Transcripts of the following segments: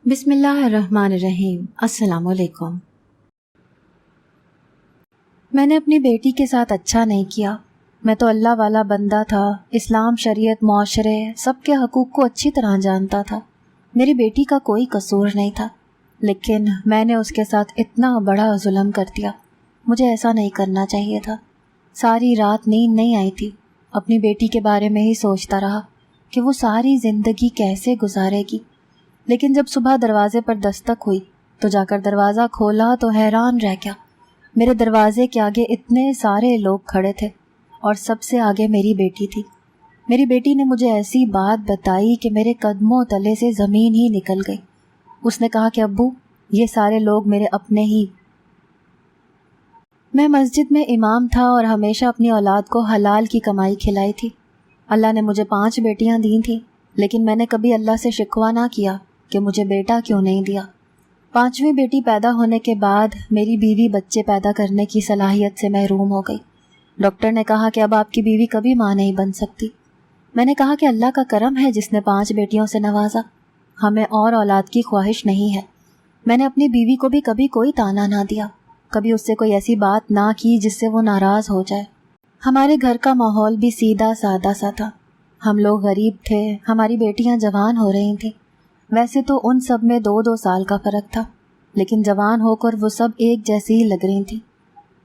بسم اللہ الرحمن الرحیم۔ السلام علیکم۔ میں نے اپنی بیٹی کے ساتھ اچھا نہیں کیا۔ میں تو اللہ والا بندہ تھا، اسلام، شریعت، معاشرے، سب کے حقوق کو اچھی طرح جانتا تھا۔ میری بیٹی کا کوئی قصور نہیں تھا، لیکن میں نے اس کے ساتھ اتنا بڑا ظلم کر دیا۔ مجھے ایسا نہیں کرنا چاہیے تھا۔ ساری رات نیند نہیں آئی تھی، اپنی بیٹی کے بارے میں ہی سوچتا رہا کہ وہ ساری زندگی کیسے گزارے گی۔ لیکن جب صبح دروازے پر دستک ہوئی تو جا کر دروازہ کھولا تو حیران رہ گیا۔ میرے دروازے کے آگے اتنے سارے لوگ کھڑے تھے اور سب سے آگے میری بیٹی تھی۔ میری بیٹی نے مجھے ایسی بات بتائی کہ میرے قدموں تلے سے زمین ہی نکل گئی۔ اس نے کہا کہ ابو، یہ سارے لوگ میرے اپنے ہی۔ میں مسجد میں امام تھا اور ہمیشہ اپنی اولاد کو حلال کی کمائی کھلائی تھی۔ اللہ نے مجھے 5 بیٹیاں دی تھیں، لیکن میں نے کبھی اللہ سے شکوہ نہ کیا کہ مجھے بیٹا کیوں نہیں دیا۔ 5ویں بیٹی پیدا ہونے کے بعد میری بیوی بچے پیدا کرنے کی صلاحیت سے محروم ہو گئی۔ ڈاکٹر نے کہا کہ اب آپ کی بیوی کبھی ماں نہیں بن سکتی۔ میں نے کہا کہ اللہ کا کرم ہے جس نے 5 بیٹیوں سے نوازا، ہمیں اور اولاد کی خواہش نہیں ہے۔ میں نے اپنی بیوی کو بھی کبھی کوئی طعنہ نہ دیا، کبھی اس سے کوئی ایسی بات نہ کی جس سے وہ ناراض ہو جائے۔ ہمارے گھر کا ماحول بھی سیدھا سادہ سا تھا۔ ہم لوگ غریب تھے، ہماری بیٹیاں جوان ہو رہی تھیں۔ ویسے تو ان سب میں 2 سال کا فرق تھا، لیکن جوان ہو کر وہ سب ایک جیسی ہی لگ رہی تھیں۔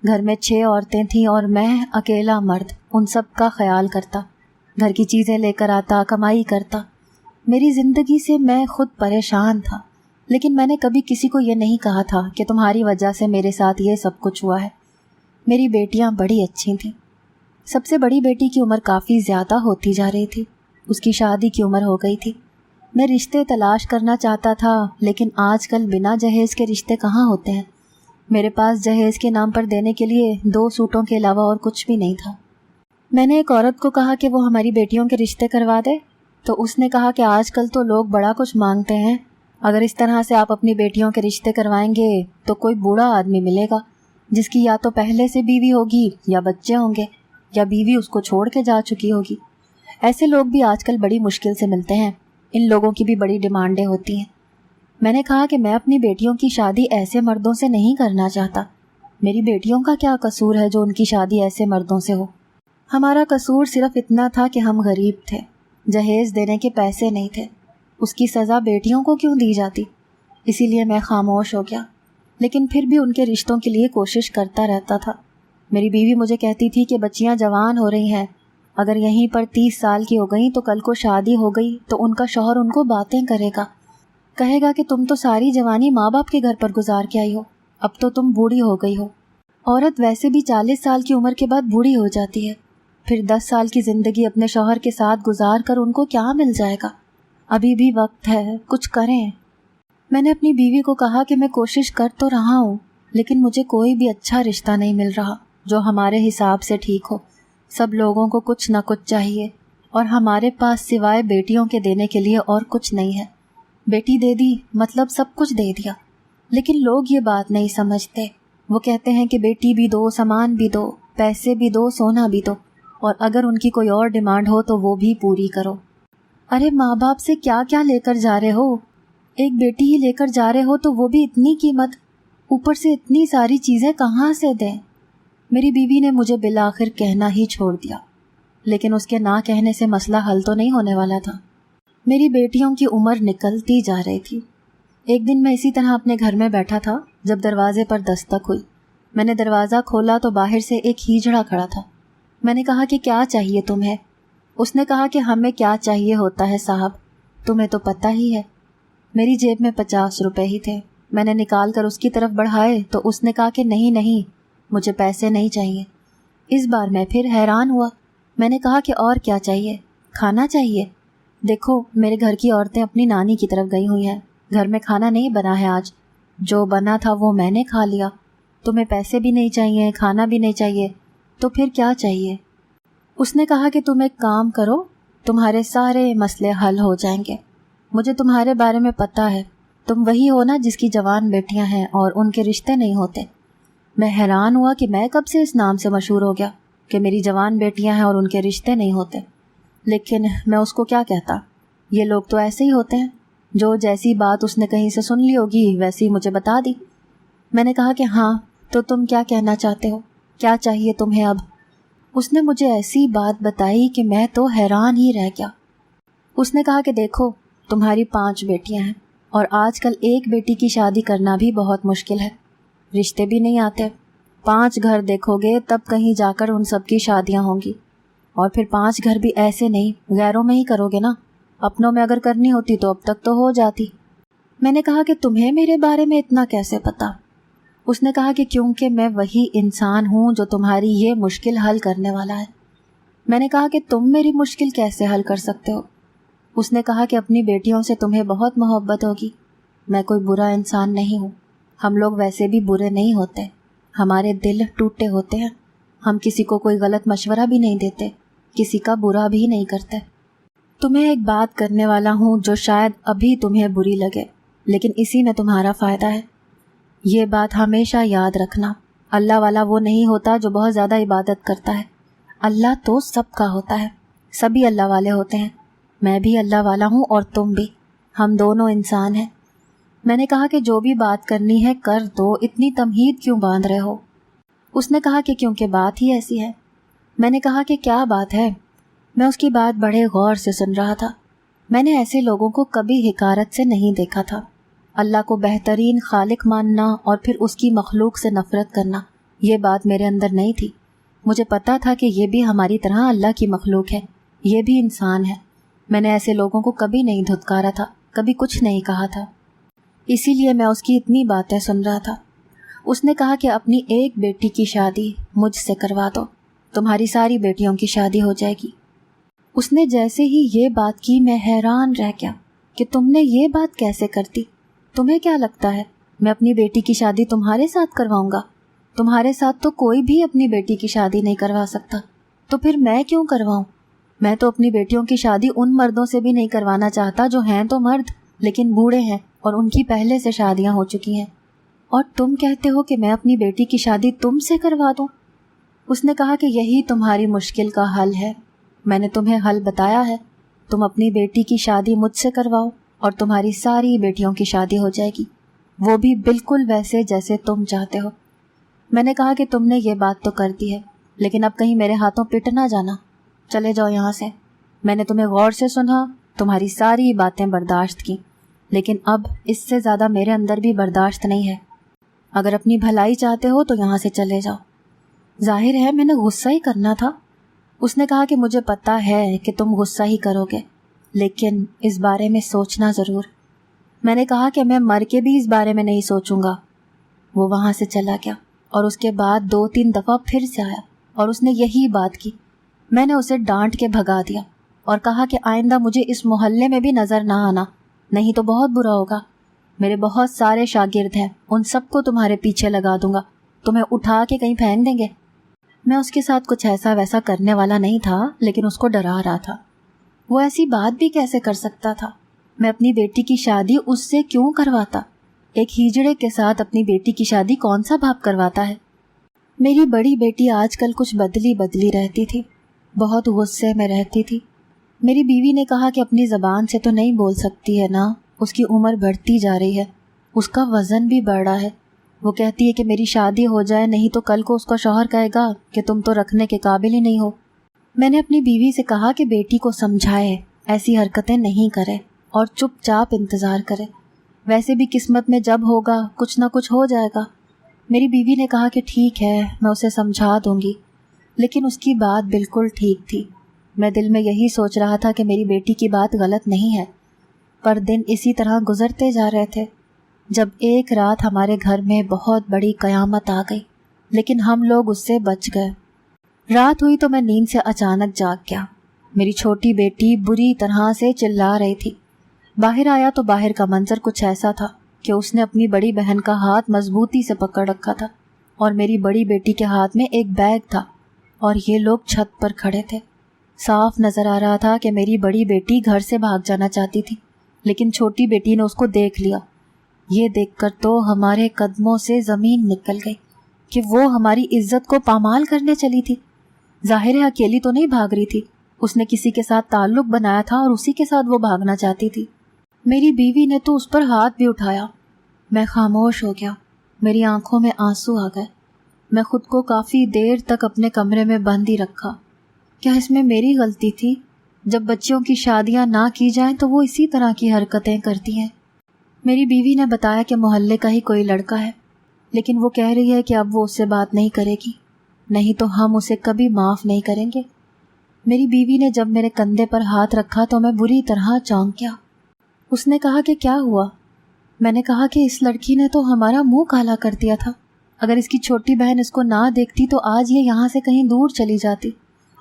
گھر میں 6 عورتیں تھیں اور میں اکیلا مرد ان سب کا خیال کرتا، گھر کی چیزیں لے کر آتا، کمائی کرتا۔ میری زندگی سے میں خود پریشان تھا، لیکن میں نے کبھی کسی کو یہ نہیں کہا تھا کہ تمہاری وجہ سے میرے ساتھ یہ سب کچھ ہوا ہے۔ میری بیٹیاں بڑی اچھی تھیں۔ سب سے بڑی بیٹی کی عمر کافی زیادہ ہوتی جا رہی تھی، اس کی شادی کی عمر ہو گئی تھی۔ میں رشتے تلاش کرنا چاہتا تھا، لیکن آج کل بنا جہیز کے رشتے کہاں ہوتے ہیں۔ میرے پاس جہیز کے نام پر دینے کے لیے 2 سوٹوں کے علاوہ اور کچھ بھی نہیں تھا۔ میں نے ایک عورت کو کہا کہ وہ ہماری بیٹیوں کے رشتے کروا دے، تو اس نے کہا کہ آج کل تو لوگ بڑا کچھ مانگتے ہیں، اگر اس طرح سے آپ اپنی بیٹیوں کے رشتے کروائیں گے تو کوئی بوڑھا آدمی ملے گا جس کی یا تو پہلے سے بیوی ہوگی یا بچے ہوں گے، یا بیوی اس کو چھوڑ کے جا چکی ہوگی۔ ایسے لوگ بھی آج کل بڑی مشکل سے ملتے ہیں، ان لوگوں کی بھی بڑی ڈیمانڈیں ہوتی ہیں۔ میں نے کہا کہ میں اپنی بیٹیوں کی شادی ایسے مردوں سے نہیں کرنا چاہتا۔ میری بیٹیوں کا کیا قصور ہے جو ان کی شادی ایسے مردوں سے ہو؟ ہمارا قصور صرف اتنا تھا کہ ہم غریب تھے، جہیز دینے کے پیسے نہیں تھے۔ اس کی سزا بیٹیوں کو کیوں دی جاتی؟ اسی لیے میں خاموش ہو گیا، لیکن پھر بھی ان کے رشتوں کے لیے کوشش کرتا رہتا تھا۔ میری بیوی مجھے کہتی تھی کہ بچیاں جوان ہو رہی ہیں، اگر یہیں پر 30 سال کی ہو گئیں تو کل کو شادی ہو گئی تو ان کا شوہر ان کو باتیں کرے گا، کہے گا کہ تم تو ساری جوانی ماں باپ کے گھر پر گزار کے آئی ہو، اب تو تم بوڑھی ہو گئی ہو۔ عورت ویسے بھی 40 سال کی عمر کے بعد بوڑھی ہو جاتی ہے، پھر 10 سال کی زندگی اپنے شوہر کے ساتھ گزار کر ان کو کیا مل جائے گا؟ ابھی بھی وقت ہے، کچھ کریں۔ میں نے اپنی بیوی کو کہا کہ میں کوشش کر تو رہا ہوں، لیکن مجھے کوئی بھی اچھا رشتہ نہیں مل رہا جو ہمارے حساب سے ٹھیک ہو۔ سب لوگوں کو کچھ نہ کچھ چاہیے، اور ہمارے پاس سوائے بیٹیوں کے دینے کے لیے اور کچھ نہیں ہے۔ بیٹی دے دی مطلب سب کچھ دے دیا، لیکن لوگ یہ بات نہیں سمجھتے۔ وہ کہتے ہیں کہ بیٹی بھی دو، سامان بھی دو، پیسے بھی دو، سونا بھی دو، اور اگر ان کی کوئی اور ڈیمانڈ ہو تو وہ بھی پوری کرو۔ ارے ماں باپ سے کیا کیا لے کر جا رہے ہو؟ ایک بیٹی ہی لے کر جا رہے ہو تو وہ بھی اتنی قیمت، اوپر سے اتنی ساری چیزیں کہاں سے دیں؟ میری بیوی نے مجھے بالآخر کہنا ہی چھوڑ دیا، لیکن اس کے نہ کہنے سے مسئلہ حل تو نہیں ہونے والا تھا۔ میری بیٹیوں کی عمر نکلتی جا رہی تھی۔ ایک دن میں اسی طرح اپنے گھر میں بیٹھا تھا جب دروازے پر دستک ہوئی۔ میں نے دروازہ کھولا تو باہر سے ایک ہیجڑا کھڑا تھا۔ میں نے کہا کہ کیا چاہیے تمہیں؟ اس نے کہا کہ ہمیں کیا چاہیے ہوتا ہے صاحب، تمہیں تو پتہ ہی ہے۔ میری جیب میں 50 روپے ہی تھے۔ میں نے نکال کر اس کی طرف بڑھائے تو اس نے کہا کہ نہیں، مجھے پیسے نہیں چاہیے۔ اس بار میں پھر حیران ہوا۔ میں نے کہا کہ اور کیا چاہیے؟ کھانا چاہیے؟ دیکھو میرے گھر کی عورتیں اپنی نانی کی طرف گئی ہوئی ہیں، گھر میں کھانا نہیں بنا ہے آج، جو بنا تھا وہ میں نے کھا لیا۔ تمہیں پیسے بھی نہیں چاہیے، کھانا بھی نہیں چاہیے، تو پھر کیا چاہیے؟ اس نے کہا کہ تم ایک کام کرو، تمہارے سارے مسئلے حل ہو جائیں گے۔ مجھے تمہارے بارے میں پتہ ہے، تم وہی ہو نا جس کی جوان بیٹیاں ہیں اور ان کے رشتے نہیں ہوتے۔ میں حیران ہوا کہ میں کب سے اس نام سے مشہور ہو گیا کہ میری جوان بیٹیاں ہیں اور ان کے رشتے نہیں ہوتے، لیکن میں اس کو کیا کہتا؟ یہ لوگ تو ایسے ہی ہوتے ہیں۔ جو جیسی بات اس نے کہیں سے سن لی ہوگی ویسی مجھے بتا دی۔ میں نے کہا کہ ہاں، تو تم کیا کہنا چاہتے ہو؟ کیا چاہیے تمہیں اب؟ اس نے مجھے ایسی بات بتائی کہ میں تو حیران ہی رہ گیا۔ اس نے کہا کہ دیکھو، تمہاری 5 بیٹیاں ہیں اور آج کل ایک بیٹی کی شادی کرنا بھی بہت مشکل ہے، رشتے بھی نہیں آتے۔ 5 گھر دیکھو گے تب کہیں جا کر ان سب کی شادیاں ہوں گی، اور پھر 5 گھر بھی ایسے نہیں، غیروں میں ہی کرو گے نا، اپنوں میں اگر کرنی ہوتی تو اب تک تو ہو جاتی۔ میں نے کہا کہ تمہیں میرے بارے میں اتنا کیسے پتا؟ اس نے کہا کہ کیونکہ میں وہی انسان ہوں جو تمہاری یہ مشکل حل کرنے والا ہے۔ میں نے کہا کہ تم میری مشکل کیسے حل کر سکتے ہو؟ اس نے کہا کہ اپنی بیٹیوں سے تمہیں بہت محبت ہوگی۔ میں کوئی برا انسان نہیں ہوں، ہم لوگ ویسے بھی برے نہیں ہوتے، ہمارے دل ٹوٹے ہوتے ہیں، ہم کسی کو کوئی غلط مشورہ بھی نہیں دیتے، کسی کا برا بھی نہیں کرتے۔ تمہیں ایک بات کرنے والا ہوں جو شاید ابھی تمہیں بری لگے، لیکن اسی میں تمہارا فائدہ ہے۔ یہ بات ہمیشہ یاد رکھنا، اللہ والا وہ نہیں ہوتا جو بہت زیادہ عبادت کرتا ہے، اللہ تو سب کا ہوتا ہے، سبھی اللہ والے ہوتے ہیں، میں بھی اللہ والا ہوں اور تم بھی، ہم دونوں انسان ہیں۔ میں نے کہا کہ جو بھی بات کرنی ہے کر دو، اتنی تمہید کیوں باندھ رہے ہو؟ اس نے کہا کہ کیونکہ بات ہی ایسی ہے۔ میں نے کہا کہ کیا بات ہے؟ میں اس کی بات بڑے غور سے سن رہا تھا۔ میں نے ایسے لوگوں کو کبھی حقارت سے نہیں دیکھا تھا۔ اللہ کو بہترین خالق ماننا اور پھر اس کی مخلوق سے نفرت کرنا، یہ بات میرے اندر نہیں تھی۔ مجھے پتا تھا کہ یہ بھی ہماری طرح اللہ کی مخلوق ہے، یہ بھی انسان ہے۔ میں نے ایسے لوگوں کو کبھی نہیں دھتکارا تھا، کبھی کچھ نہیں کہا تھا، اسی لیے میں اس کی اتنی باتیں سن رہا تھا۔ اس نے کہا کہ اپنی ایک بیٹی کی شادی مجھ سے کروا دو، تمہاری ساری بیٹیوں کی شادی ہو جائے گی۔ اس نے جیسے ہی یہ بات کی میں حیران رہ گیا کہ تم نے یہ بات کیسے کر دی؟ تمہیں کیا لگتا ہے میں اپنی بیٹی کی شادی تمہارے ساتھ کرواؤں گا؟ تمہارے ساتھ تو کوئی بھی اپنی بیٹی کی شادی نہیں کروا سکتا، تو پھر میں کیوں کرواؤں؟ میں تو اپنی بیٹیوں کی شادی ان مردوں سے بھی نہیں کروانا چاہتا جو ہیں تو مرد لیکن بوڑھے ہیں اور ان کی پہلے سے شادیاں ہو چکی ہیں، اور تم کہتے ہو کہ میں اپنی بیٹی کی شادی تم سے کروا دوں؟ اس نے کہا کہ یہی تمہاری مشکل کا حل ہے، میں نے تمہیں حل بتایا ہے، تم اپنی بیٹی کی شادی مجھ سے کرواؤ اور تمہاری ساری بیٹیوں کی شادی ہو جائے گی، وہ بھی بالکل ویسے جیسے تم چاہتے ہو۔ میں نے کہا کہ تم نے یہ بات تو کر دی ہے، لیکن اب کہیں میرے ہاتھوں پٹ نہ جانا، چلے جاؤ یہاں سے۔ میں نے تمہیں غور سے سنا، تمہاری ساری باتیں برداشت کی، لیکن اب اس سے زیادہ میرے اندر بھی برداشت نہیں ہے۔ اگر اپنی بھلائی چاہتے ہو تو یہاں سے چلے جاؤ۔ ظاہر ہے میں نے غصہ ہی کرنا تھا۔ اس نے کہا کہ مجھے پتا ہے کہ تم غصہ ہی کرو گے، لیکن اس بارے میں سوچنا ضرور۔ میں نے کہا کہ میں مر کے بھی اس بارے میں نہیں سوچوں گا۔ وہ وہاں سے چلا گیا اور اس کے بعد 2-3 دفعہ پھر سے آیا اور اس نے یہی بات کی۔ میں نے اسے ڈانٹ کے بھگا دیا اور کہا کہ آئندہ مجھے اس محلے میں بھی نظر نہ آنا، نہیں تو بہت برا ہوگا۔ میرے بہت سارے شاگرد ہیں، ان سب کو تمہارے پیچھے لگا دوں گا، تمہیں اٹھا کے کہیں پھینک دیں گے۔ میں اس کے ساتھ کچھ ایسا ویسا کرنے والا نہیں تھا، لیکن اس کو ڈرا رہا تھا۔ وہ ایسی بات بھی کیسے کر سکتا تھا؟ میں اپنی بیٹی کی شادی اس سے کیوں کرواتا؟ ایک ہیجڑے کے ساتھ اپنی بیٹی کی شادی کون سا باپ کرواتا ہے؟ میری بڑی بیٹی آج کل کچھ بدلی رہتی تھی، بہت غصے میں رہتی تھی۔ میری بیوی نے کہا کہ اپنی زبان سے تو نہیں بول سکتی ہے نا، اس کی عمر بڑھتی جا رہی ہے، اس کا وزن بھی بڑھ رہا ہے۔ وہ کہتی ہے کہ میری شادی ہو جائے، نہیں تو کل کو اس کا شوہر کہے گا کہ تم تو رکھنے کے قابل ہی نہیں ہو۔ میں نے اپنی بیوی سے کہا کہ بیٹی کو سمجھائے، ایسی حرکتیں نہیں کرے اور چپ چاپ انتظار کرے، ویسے بھی قسمت میں جب ہوگا کچھ نہ کچھ ہو جائے گا۔ میری بیوی نے کہا کہ ٹھیک ہے، میں اسے سمجھا دوں گی، لیکن اس کی بات بالکل ٹھیک تھی۔ میں دل میں یہی سوچ رہا تھا کہ میری بیٹی کی بات غلط نہیں ہے، پر دن اسی طرح گزرتے جا رہے تھے، جب ایک رات ہمارے گھر میں بہت بڑی قیامت آ گئی، لیکن ہم لوگ اس سے بچ گئے۔ رات ہوئی تو میں نیند سے اچانک جاگ گیا۔ میری چھوٹی بیٹی بری طرح سے چلا رہی تھی۔ باہر آیا تو باہر کا منظر کچھ ایسا تھا کہ اس نے اپنی بڑی بہن کا ہاتھ مضبوطی سے پکڑ رکھا تھا، اور میری بڑی بیٹی کے ہاتھ میں ایک بیگ تھا، اور یہ لوگ چھت پر کھڑے تھے۔ صاف نظر آ رہا تھا کہ میری بڑی بیٹی گھر سے بھاگ جانا چاہتی تھی، لیکن چھوٹی بیٹی نے اس کو دیکھ لیا۔ یہ دیکھ کر تو ہمارے قدموں سے زمین نکل گئی کہ وہ ہماری عزت کو پامال کرنے چلی تھی۔ ظاہر ہے اکیلی تو نہیں بھاگ رہی تھی، اس نے کسی کے ساتھ تعلق بنایا تھا اور اسی کے ساتھ وہ بھاگنا چاہتی تھی۔ میری بیوی نے تو اس پر ہاتھ بھی اٹھایا۔ میں خاموش ہو گیا، میری آنکھوں میں آنسو آ گئے۔ میں خود کو کافی دیر تک اپنے کمرے میں بند ہی رکھا۔ کیا اس میں میری غلطی تھی؟ جب بچوں کی شادیاں نہ کی جائیں تو وہ اسی طرح کی حرکتیں کرتی ہیں۔ میری بیوی نے بتایا کہ محلے کا ہی کوئی لڑکا ہے، لیکن وہ کہہ رہی ہے کہ اب وہ اس سے بات نہیں کرے گی، نہیں تو ہم اسے کبھی معاف نہیں کریں گے۔ میری بیوی نے جب میرے کندھے پر ہاتھ رکھا تو میں بری طرح چونک گیا۔ اس نے کہا کہ کیا ہوا؟ میں نے کہا کہ اس لڑکی نے تو ہمارا منہ کالا کر دیا تھا۔ اگر اس کی چھوٹی بہن اس کو نہ دیکھتی تو آج یہ یہاں سے کہیں دور چلی جاتی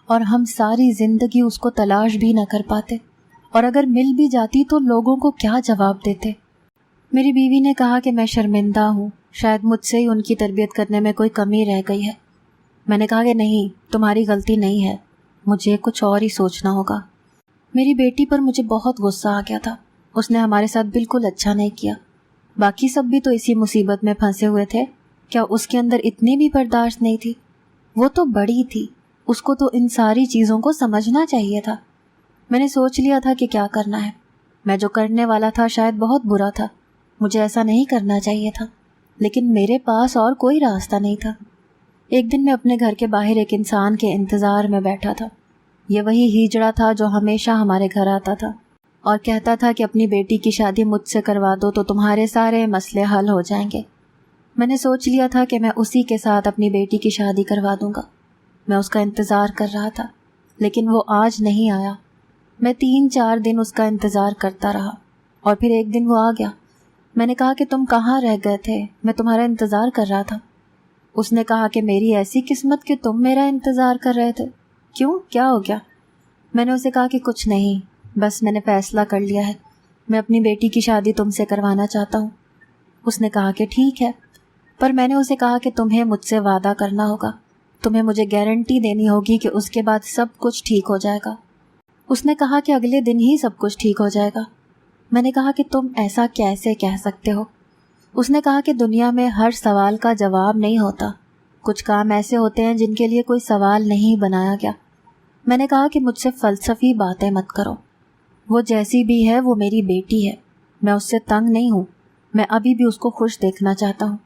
اور ہم ساری زندگی اس کو تلاش بھی نہ کر پاتے، اور اگر مل بھی جاتی تو لوگوں کو کیا جواب دیتے۔ میری بیوی نے کہا کہ میں شرمندہ ہوں، شاید مجھ سے ہی ان کی تربیت کرنے میں کوئی کمی رہ گئی ہے۔ میں نے کہا کہ نہیں، تمہاری غلطی نہیں ہے، مجھے کچھ اور ہی سوچنا ہوگا۔ میری بیٹی پر مجھے بہت غصہ آ گیا تھا، اس نے ہمارے ساتھ بالکل اچھا نہیں کیا۔ باقی سب بھی تو اسی مصیبت میں پھنسے ہوئے تھے، کیا اس کے اندر اتنی بھی برداشت نہیں تھی؟ وہ تو بڑی تھی، اس کو تو ان ساری چیزوں کو سمجھنا چاہیے تھا۔ میں نے سوچ لیا تھا کہ کیا کرنا ہے۔ میں جو کرنے والا تھا شاید بہت برا تھا، مجھے ایسا نہیں کرنا چاہیے تھا، لیکن میرے پاس اور کوئی راستہ نہیں تھا۔ ایک دن میں اپنے گھر کے باہر ایک انسان کے انتظار میں بیٹھا تھا۔ یہ وہی ہیجڑا تھا جو ہمیشہ ہمارے گھر آتا تھا اور کہتا تھا کہ اپنی بیٹی کی شادی مجھ سے کروا دو تو تمہارے سارے مسئلے حل ہو جائیں گے۔ میں نے سوچ لیا تھا کہ میں اسی کے ساتھ اپنی بیٹی کی شادی کروا دوں گا۔ میں اس کا انتظار کر رہا تھا، لیکن وہ آج نہیں آیا۔ میں 3-4 دن اس کا انتظار کرتا رہا اور پھر ایک دن وہ آ گیا۔ میں نے کہا کہ تم کہاں رہ گئے تھے؟ میں تمہارا انتظار کر رہا تھا۔ اس نے کہا کہ میری ایسی قسمت کہ تم میرا انتظار کر رہے تھے۔ کیوں؟ کیا ہو گیا؟ میں نے اسے کہا کہ کچھ نہیں، بس میں نے فیصلہ کر لیا ہے، میں اپنی بیٹی کی شادی تم سے کروانا چاہتا ہوں۔ اس نے کہا کہ ٹھیک ہے، پر میں نے اسے کہا کہ تمہیں مجھ سے وعدہ کرنا ہوگا، تمہیں مجھے گارنٹی دینی ہوگی کہ اس کے بعد سب کچھ ٹھیک ہو جائے گا۔ اس نے کہا کہ اگلے دن ہی سب کچھ ٹھیک ہو جائے گا۔ میں نے کہا کہ تم ایسا کیسے کہہ سکتے ہو؟ اس نے کہا کہ دنیا میں ہر سوال کا جواب نہیں ہوتا، کچھ کام ایسے ہوتے ہیں جن کے لیے کوئی سوال نہیں بنایا گیا۔ میں نے کہا کہ مجھ سے فلسفی باتیں مت کرو، وہ جیسی بھی ہے وہ میری بیٹی ہے، میں اس سے تنگ نہیں ہوں، میں ابھی بھی اس کو خوش دیکھنا چاہتا ہوں۔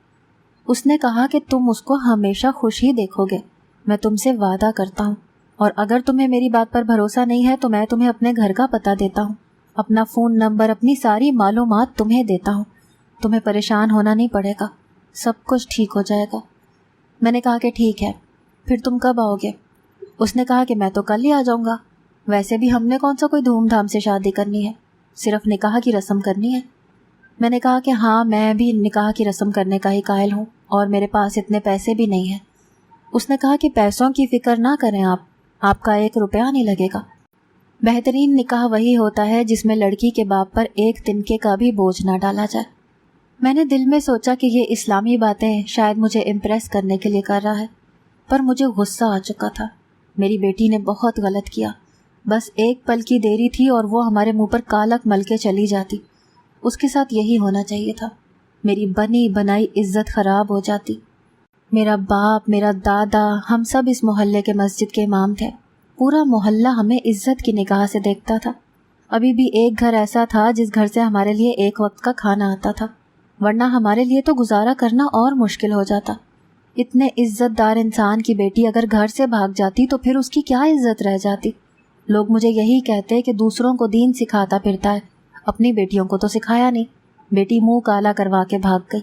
اس نے کہا کہ تم اس کو ہمیشہ خوش ہی دیکھو گے، میں تم سے وعدہ کرتا ہوں، اور اگر تمہیں میری بات پر بھروسہ نہیں ہے تو میں تمہیں اپنے گھر کا پتہ دیتا ہوں، اپنا فون نمبر، اپنی ساری معلومات تمہیں دیتا ہوں، تمہیں پریشان ہونا نہیں پڑے گا، سب کچھ ٹھیک ہو جائے گا۔ میں نے کہا کہ ٹھیک ہے، پھر تم کب آؤ گے؟ اس نے کہا کہ میں تو کل ہی آ جاؤں گا، ویسے بھی ہم نے کون سا کوئی دھوم دھام سے شادی کرنی ہے، صرف نکاح کی رسم کرنی ہے۔ میں نے کہا کہ ہاں، میں بھی نکاح کی رسم کرنے کا ہی قائل ہوں اور میرے پاس اتنے پیسے بھی نہیں ہیں۔ اس نے کہا کہ پیسوں کی فکر نہ کریں آپ کا 1 روپیہ نہیں لگے گا۔ بہترین نکاح وہی ہوتا ہے جس میں لڑکی کے باپ پر ایک تنکے کا بھی بوجھ نہ ڈالا جائے۔ میں نے دل میں سوچا کہ یہ اسلامی باتیں شاید مجھے امپریس کرنے کے لیے کر رہا ہے، پر مجھے غصہ آ چکا تھا۔ میری بیٹی نے بہت غلط کیا، بس ایک پل کی دیری تھی اور وہ ہمارے منہ پر کالک مل کے چلی جاتی۔ اس کے ساتھ یہی ہونا چاہیے تھا، میری بنی بنائی عزت خراب ہو جاتی۔ میرا باپ، میرا دادا، ہم سب اس محلے کے مسجد کے امام تھے، پورا محلہ ہمیں عزت کی نگاہ سے دیکھتا تھا۔ ابھی بھی ایک گھر ایسا تھا جس گھر سے ہمارے لیے ایک وقت کا کھانا آتا تھا، ورنہ ہمارے لیے تو گزارا کرنا اور مشکل ہو جاتا۔ اتنے عزت دار انسان کی بیٹی اگر گھر سے بھاگ جاتی تو پھر اس کی کیا عزت رہ جاتی؟ لوگ مجھے یہی کہتے کہ دوسروں کو دین سکھاتا پھرتا ہے، اپنی بیٹیوں کو تو سکھایا نہیں، بیٹی منہ کالا کروا کے بھاگ گئی۔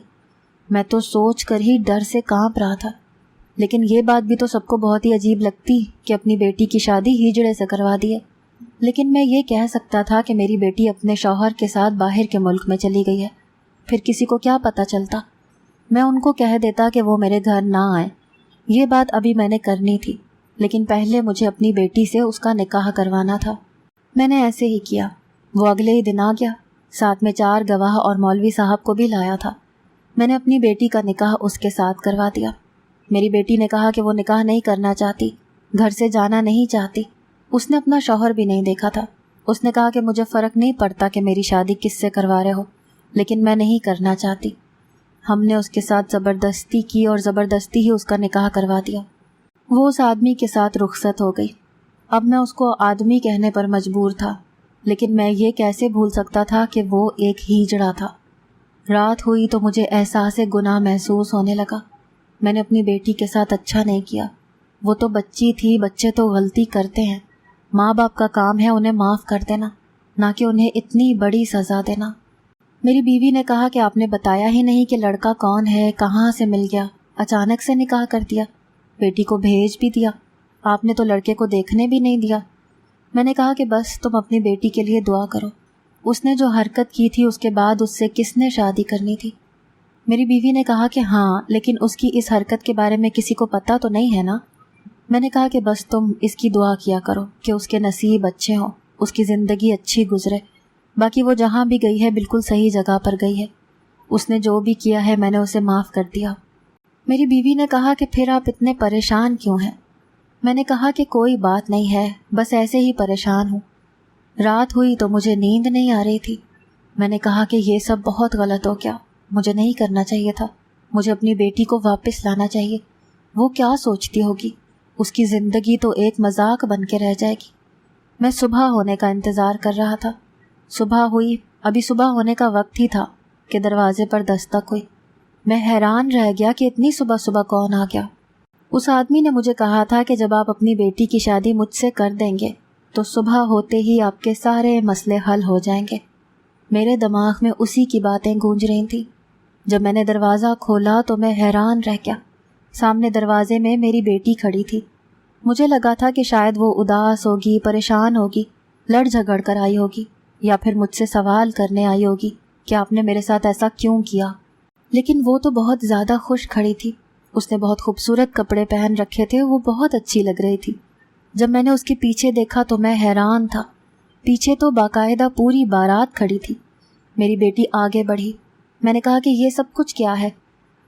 میں تو سوچ کر ہی ڈر سے کانپ رہا تھا، لیکن یہ بات بھی تو سب کو بہت ہی عجیب لگتی کہ اپنی بیٹی کی شادی ہیجڑے سے کروا دی ہے۔ لیکن میں یہ کہہ سکتا تھا کہ میری بیٹی اپنے شوہر کے ساتھ باہر کے ملک میں چلی گئی ہے، پھر کسی کو کیا پتہ چلتا؟ میں ان کو کہہ دیتا کہ وہ میرے گھر نہ آئیں۔ یہ بات ابھی میں نے کرنی تھی، لیکن پہلے مجھے اپنی بیٹی سے اس کا نکاح کروانا تھا۔ میں نے ایسے ہی کیا۔ وہ اگلے ہی دن آ گیا، ساتھ میں 4 گواہ اور مولوی صاحب کو بھی لایا تھا۔ میں نے اپنی بیٹی کا نکاح اس کے ساتھ کروا دیا۔ میری بیٹی نے کہا کہ وہ نکاح نہیں کرنا چاہتی، گھر سے جانا نہیں چاہتی۔ اس نے اپنا شوہر بھی نہیں دیکھا تھا۔ اس نے کہا کہ مجھے فرق نہیں پڑتا کہ میری شادی کس سے کروا رہے ہو، لیکن میں نہیں کرنا چاہتی۔ ہم نے اس کے ساتھ زبردستی کی اور زبردستی ہی اس کا نکاح کروا دیا۔ وہ اس آدمی کے ساتھ رخصت ہو گئی۔ اب میں اس کو آدمی کہنے پر مجبور تھا۔ لیکن میں یہ کیسے بھول سکتا تھا کہ وہ ایک ہیجڑا تھا۔ رات ہوئی تو مجھے احساس گناہ محسوس ہونے لگا۔ میں نے اپنی بیٹی کے ساتھ اچھا نہیں کیا۔ وہ تو بچی تھی، بچے تو غلطی کرتے ہیں، ماں باپ کا کام ہے انہیں معاف کر دینا، نہ کہ انہیں اتنی بڑی سزا دینا۔ میری بیوی نے کہا کہ آپ نے بتایا ہی نہیں کہ لڑکا کون ہے، کہاں سے مل گیا، اچانک سے نکاح کر دیا، بیٹی کو بھیج بھی دیا، آپ نے تو لڑکے کو دیکھنے بھی نہیں دیا۔ میں نے کہا کہ بس تم اپنی بیٹی کے لیے دعا کرو، اس نے جو حرکت کی تھی اس کے بعد اس سے کس نے شادی کرنی تھی؟ میری بیوی نے کہا کہ ہاں، لیکن اس کی اس حرکت کے بارے میں کسی کو پتہ تو نہیں ہے نا۔ میں نے کہا کہ بس تم اس کی دعا کیا کرو کہ اس کے نصیب اچھے ہوں، اس کی زندگی اچھی گزرے، باقی وہ جہاں بھی گئی ہے بالکل صحیح جگہ پر گئی ہے، اس نے جو بھی کیا ہے میں نے اسے معاف کر دیا۔ میری بیوی نے کہا کہ پھر آپ اتنے پریشان کیوں ہیں؟ میں نے کہا کہ کوئی بات نہیں ہے، بس ایسے ہی پریشان ہوں۔ رات ہوئی تو مجھے نیند نہیں آ رہی تھی۔ میں نے کہا کہ یہ سب بہت غلط ہو گیا، مجھے نہیں کرنا چاہیے تھا، مجھے اپنی بیٹی کو واپس لانا چاہیے۔ وہ کیا سوچتی ہوگی؟ اس کی زندگی تو ایک مذاق بن کے رہ جائے گی۔ میں صبح ہونے کا انتظار کر رہا تھا۔ صبح ہوئی، ابھی صبح ہونے کا وقت ہی تھا کہ دروازے پر دستک ہوئی۔ میں حیران رہ گیا کہ اتنی صبح صبح کون آ گیا۔ اس آدمی نے مجھے کہا تھا کہ جب آپ اپنی بیٹی کی شادی مجھ سے کر دیں گے تو صبح ہوتے ہی آپ کے سارے مسئلے حل ہو جائیں گے۔ میرے دماغ میں اسی کی باتیں گونج رہی تھیں۔ جب میں نے دروازہ کھولا تو میں حیران رہ گیا۔ سامنے دروازے میں میری بیٹی کھڑی تھی۔ مجھے لگا تھا کہ شاید وہ اداس ہوگی، پریشان ہوگی، لڑ جھگڑ کر آئی ہوگی، یا پھر مجھ سے سوال کرنے آئی ہوگی کہ آپ نے میرے ساتھ ایسا کیوں کیا۔ لیکن وہ تو بہت زیادہ خوش کھڑی تھی۔ اس نے بہت خوبصورت کپڑے پہن رکھے تھے، وہ بہت اچھی لگ رہی تھی۔ جب میں نے اس کے پیچھے دیکھا تو میں حیران تھا۔ پیچھے تو باقاعدہ پوری بارات کھڑی تھی۔ میری بیٹی آگے بڑھی۔ میں نے کہا کہ یہ سب کچھ کیا ہے؟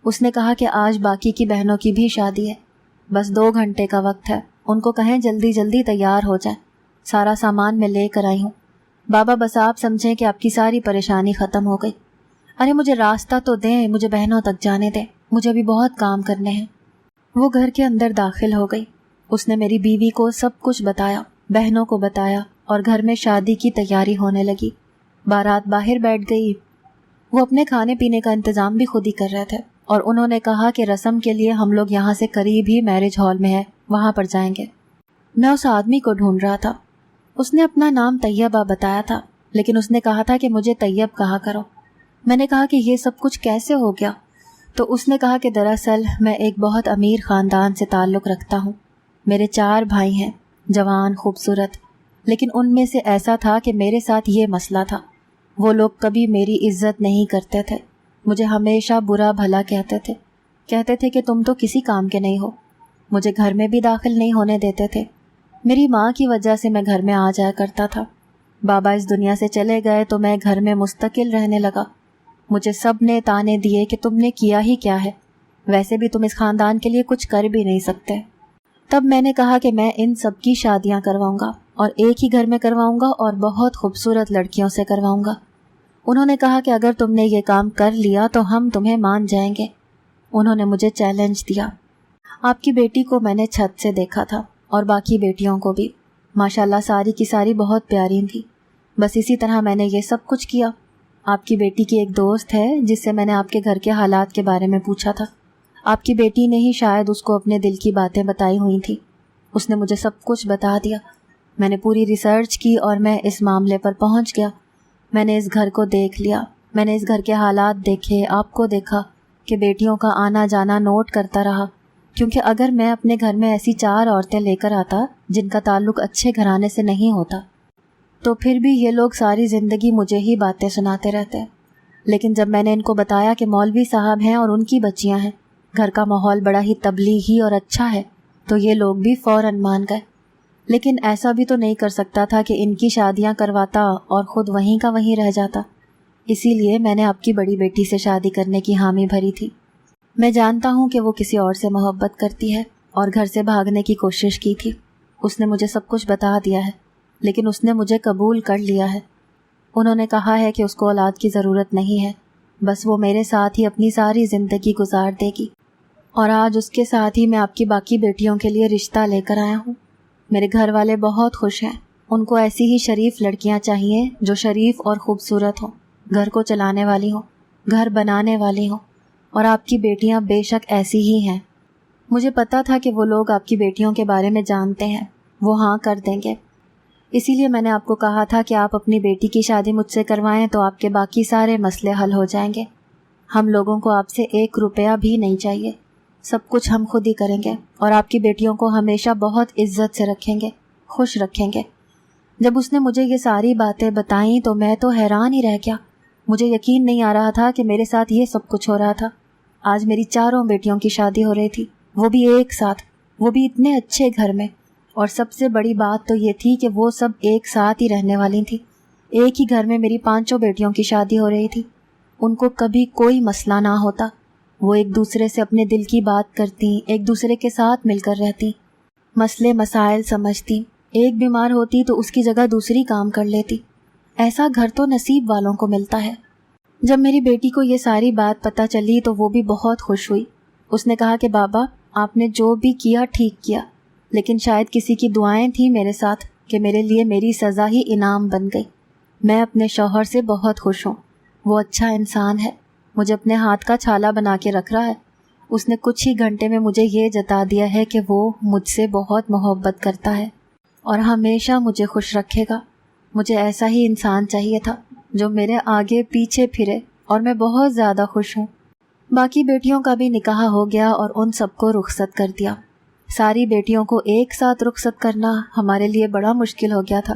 اس نے کہا کہ آج باقی کی بہنوں کی بھی شادی ہے، بس 2 گھنٹے کا وقت ہے، ان کو کہیں جلدی جلدی تیار ہو جائیں، سارا سامان میں لے کر آئی ہوں۔ بابا بس آپ سمجھیں کہ آپ کی ساری پریشانی ختم ہو گئی۔ ارے مجھے راستہ تو دیں، مجھے بہنوں تک جانے دیں، مجھے بھی بہت کام کرنے ہیں۔ وہ گھر کے اندر داخل ہو گئی۔ اس نے میری بیوی کو سب کچھ بتایا، بہنوں کو بتایا، اور گھر میں شادی کی تیاری ہونے لگی۔ بارات باہر بیٹھ گئی۔ وہ اپنے کھانے پینے کا انتظام بھی خود ہی کر رہے تھے، اور انہوں نے کہا کہ رسم کے لیے ہم لوگ یہاں سے قریب ہی میرج ہال میں ہے، وہاں پر جائیں گے۔ میں اس آدمی کو ڈھونڈ رہا تھا۔ اس نے اپنا نام طیبہ بتایا تھا، لیکن اس نے کہا تھا کہ مجھے طیب کہا کرو۔ میں نے کہا کہ یہ سب کچھ کیسے ہو گیا؟ تو اس نے کہا کہ دراصل میں ایک بہت امیر خاندان سے تعلق رکھتا ہوں۔ میرے 4 بھائی ہیں، جوان، خوبصورت، لیکن ان میں سے ایسا تھا کہ میرے ساتھ یہ مسئلہ تھا، وہ لوگ کبھی میری عزت نہیں کرتے تھے، مجھے ہمیشہ برا بھلا کہتے تھے کہ تم تو کسی کام کے نہیں ہو، مجھے گھر میں بھی داخل نہیں ہونے دیتے تھے۔ میری ماں کی وجہ سے میں گھر میں آ جایا کرتا تھا۔ بابا اس دنیا سے چلے گئے تو میں گھر میں مستقل رہنے لگا۔ مجھے سب نے تانے دیے کہ تم نے کیا ہی کیا ہے، ویسے بھی تم اس خاندان کے لیے کچھ کر بھی نہیں سکتے۔ تب میں نے کہا کہ میں ان سب کی شادیاں کرواؤں گا، اور ایک ہی گھر میں کرواؤں گا، اور بہت خوبصورت لڑکیوں سے کرواؤں گا۔ انہوں نے کہا کہ اگر تم نے یہ کام کر لیا تو ہم تمہیں مان جائیں گے۔ انہوں نے مجھے چیلنج دیا۔ آپ کی بیٹی کو میں نے چھت سے دیکھا تھا، اور باقی بیٹیوں کو بھی، ماشاءاللہ ساری کی ساری بہت پیاری تھی۔ بس اسی طرح میں نے یہ سب کچھ کیا۔ آپ کی بیٹی کی ایک دوست ہے جس سے میں نے آپ کے گھر کے حالات کے بارے میں پوچھا تھا۔ آپ کی بیٹی نے ہی شاید اس کو اپنے دل کی باتیں بتائی ہوئی تھیں۔ اس نے مجھے سب کچھ بتا دیا۔ میں نے پوری ریسرچ کی اور میں اس معاملے پر پہنچ گیا۔ میں نے اس گھر کو دیکھ لیا، میں نے اس گھر کے حالات دیکھے، آپ کو دیکھا کہ بیٹیوں کا آنا جانا نوٹ کرتا رہا، کیونکہ اگر میں اپنے گھر میں ایسی 4 عورتیں لے کر آتا جن کا تعلق اچھے گھرانے سے نہیں ہوتا تو پھر بھی یہ لوگ ساری زندگی مجھے ہی باتیں سناتے رہتے۔ لیکن جب میں نے ان کو بتایا کہ مولوی صاحب ہیں اور ان کی بچیاں ہیں، گھر کا ماحول بڑا ہی تبلیغی اور اچھا ہے، تو یہ لوگ بھی فوراً مان گئے۔ لیکن ایسا بھی تو نہیں کر سکتا تھا کہ ان کی شادیاں کرواتا اور خود وہیں کا وہیں رہ جاتا۔ اسی لیے میں نے آپ کی بڑی بیٹی سے شادی کرنے کی حامی بھری تھی۔ میں جانتا ہوں کہ وہ کسی اور سے محبت کرتی ہے اور گھر سے بھاگنے کی کوشش کی تھی۔ اس نے مجھے سب کچھ بتا دیا ہے، لیکن اس نے مجھے قبول کر لیا ہے۔ انہوں نے کہا ہے کہ اس کو اولاد کی ضرورت نہیں ہے، بس وہ میرے ساتھ ہی اپنی ساری زندگی گزار دے گی، اور آج اس کے ساتھ ہی میں آپ کی باقی بیٹیوں کے لیے رشتہ لے کر آیا ہوں۔ میرے گھر والے بہت خوش ہیں، ان کو ایسی ہی شریف لڑکیاں چاہیے جو شریف اور خوبصورت ہوں، گھر کو چلانے والی ہوں، گھر بنانے والی ہوں، اور آپ کی بیٹیاں بے شک ایسی ہی ہیں۔ مجھے پتا تھا کہ وہ لوگ آپ کی بیٹیوں کے بارے میں جانتے ہیں، وہ ہاں کر دیں گے، اسی لیے میں نے آپ کو کہا تھا کہ آپ اپنی بیٹی کی شادی مجھ سے کروائیں تو آپ کے باقی سارے مسئلے حل ہو جائیں گے۔ ہم لوگوں کو آپ سے 1 روپیہ بھی نہیں چاہیے، سب کچھ ہم خود ہی کریں گے، اور آپ کی بیٹیوں کو ہمیشہ بہت عزت سے رکھیں گے، خوش رکھیں گے۔ جب اس نے مجھے یہ ساری باتیں بتائیں تو میں تو حیران ہی رہ گیا۔ مجھے یقین نہیں آ رہا تھا کہ میرے ساتھ یہ سب کچھ ہو رہا تھا۔ آج میری 4 بیٹیوں کی شادی ہو رہی تھی، وہ بھی ایک ساتھ، وہ بھی اتنے اچھے گھر میں، اور سب سے بڑی بات تو یہ تھی کہ وہ سب ایک ساتھ ہی رہنے والی تھیں۔ ایک ہی گھر میں میری 5 بیٹیوں کی شادی ہو رہی تھی، ان کو کبھی کوئی مسئلہ نہ ہوتا، وہ ایک دوسرے سے اپنے دل کی بات کرتی، ایک دوسرے کے ساتھ مل کر رہتی، مسئلے مسائل سمجھتی، ایک بیمار ہوتی تو اس کی جگہ دوسری کام کر لیتی۔ ایسا گھر تو نصیب والوں کو ملتا ہے۔ جب میری بیٹی کو یہ ساری بات پتہ چلی تو وہ بھی بہت خوش ہوئی۔ اس نے کہا کہ بابا، آپ نے جو بھی کیا ٹھیک کیا، لیکن شاید کسی کی دعائیں تھیں میرے ساتھ کہ میرے لیے میری سزا ہی انعام بن گئی۔ میں اپنے شوہر سے بہت خوش ہوں، وہ اچھا انسان ہے، مجھے اپنے ہاتھ کا چھالا بنا کے رکھ رہا ہے۔ اس نے کچھ ہی گھنٹے میں مجھے یہ جتا دیا ہے کہ وہ مجھ سے بہت محبت کرتا ہے اور ہمیشہ مجھے خوش رکھے گا۔ مجھے ایسا ہی انسان چاہیے تھا جو میرے آگے پیچھے پھرے، اور میں بہت زیادہ خوش ہوں۔ باقی بیٹیوں کا بھی نکاح ہو گیا اور ان سب کو رخصت کر دیا۔ ساری بیٹیوں کو ایک ساتھ رخصت کرنا ہمارے لیے بڑا مشکل ہو گیا تھا،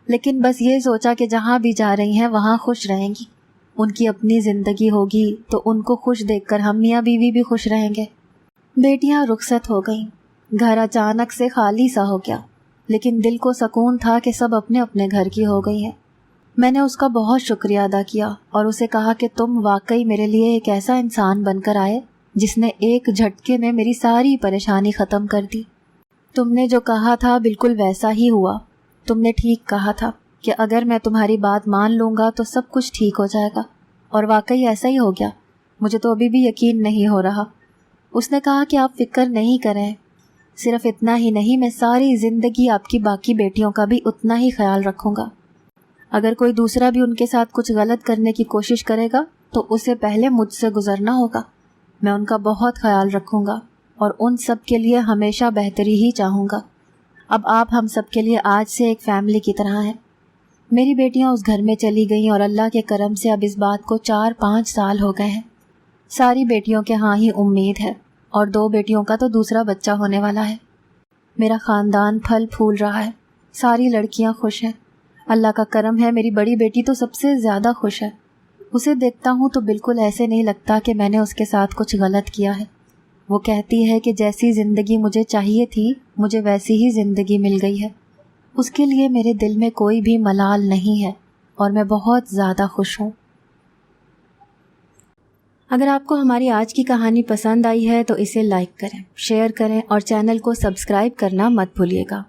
لیکن بس یہ سوچا کہ جہاں بھی جا رہی ہیں وہاں خوش رہیں گی، ان کی اپنی زندگی ہوگی تو ان کو خوش دیکھ کر ہم میاں بیوی بھی خوش رہیں گے۔ بیٹیاں رخصت ہو گئیں، گھر اچانک سے خالی سا ہو گیا، لیکن دل کو سکون تھا کہ سب اپنے اپنے گھر کی ہو گئی ہیں۔ میں نے اس کا بہت شکریہ ادا کیا اور اسے کہا کہ تم واقعی میرے لیے ایک ایسا انسان بن کر آئے جس نے ایک جھٹکے میں میری ساری پریشانی ختم کر دی۔ تم نے جو کہا تھا بالکل ویسا ہی ہوا۔ تم نے ٹھیک کہا تھا کہ اگر میں تمہاری بات مان لوں گا تو سب کچھ ٹھیک ہو جائے گا، اور واقعی ایسا ہی ہو گیا۔ مجھے تو ابھی بھی یقین نہیں ہو رہا۔ اس نے کہا کہ آپ فکر نہیں کریں، صرف اتنا ہی نہیں، میں ساری زندگی آپ کی باقی بیٹیوں کا بھی اتنا ہی خیال رکھوں گا۔ اگر کوئی دوسرا بھی ان کے ساتھ کچھ غلط کرنے کی کوشش کرے گا تو اسے پہلے مجھ سے گزرنا ہوگا۔ میں ان کا بہت خیال رکھوں گا اور ان سب کے لیے ہمیشہ بہتری ہی چاہوں گا۔ اب آپ ہم سب کے لیے آج سے ایک فیملی کی طرح ہیں۔ میری بیٹیاں اس گھر میں چلی گئیں اور اللہ کے کرم سے اب اس بات کو 4-5 سال ہو گئے ہیں۔ ساری بیٹیوں کے ہاں ہی امید ہے، اور 2 بیٹیوں کا تو دوسرا بچہ ہونے والا ہے۔ میرا خاندان پھل پھول رہا ہے، ساری لڑکیاں خوش ہیں۔ اللہ کا کرم ہے، میری بڑی بیٹی تو سب سے زیادہ خوش ہے۔ اسے دیکھتا ہوں تو بالکل ایسے نہیں لگتا کہ میں نے اس کے ساتھ کچھ غلط کیا ہے۔ وہ کہتی ہے کہ جیسی زندگی مجھے چاہیے تھی مجھے ویسی ہی زندگی مل گئی ہے۔ اس کے لیے میرے دل میں کوئی بھی ملال نہیں ہے اور میں بہت زیادہ خوش ہوں۔ اگر آپ کو ہماری آج کی کہانی پسند آئی ہے تو اسے لائک کریں، شیئر کریں اور چینل کو سبسکرائب کرنا مت بھولیے گا۔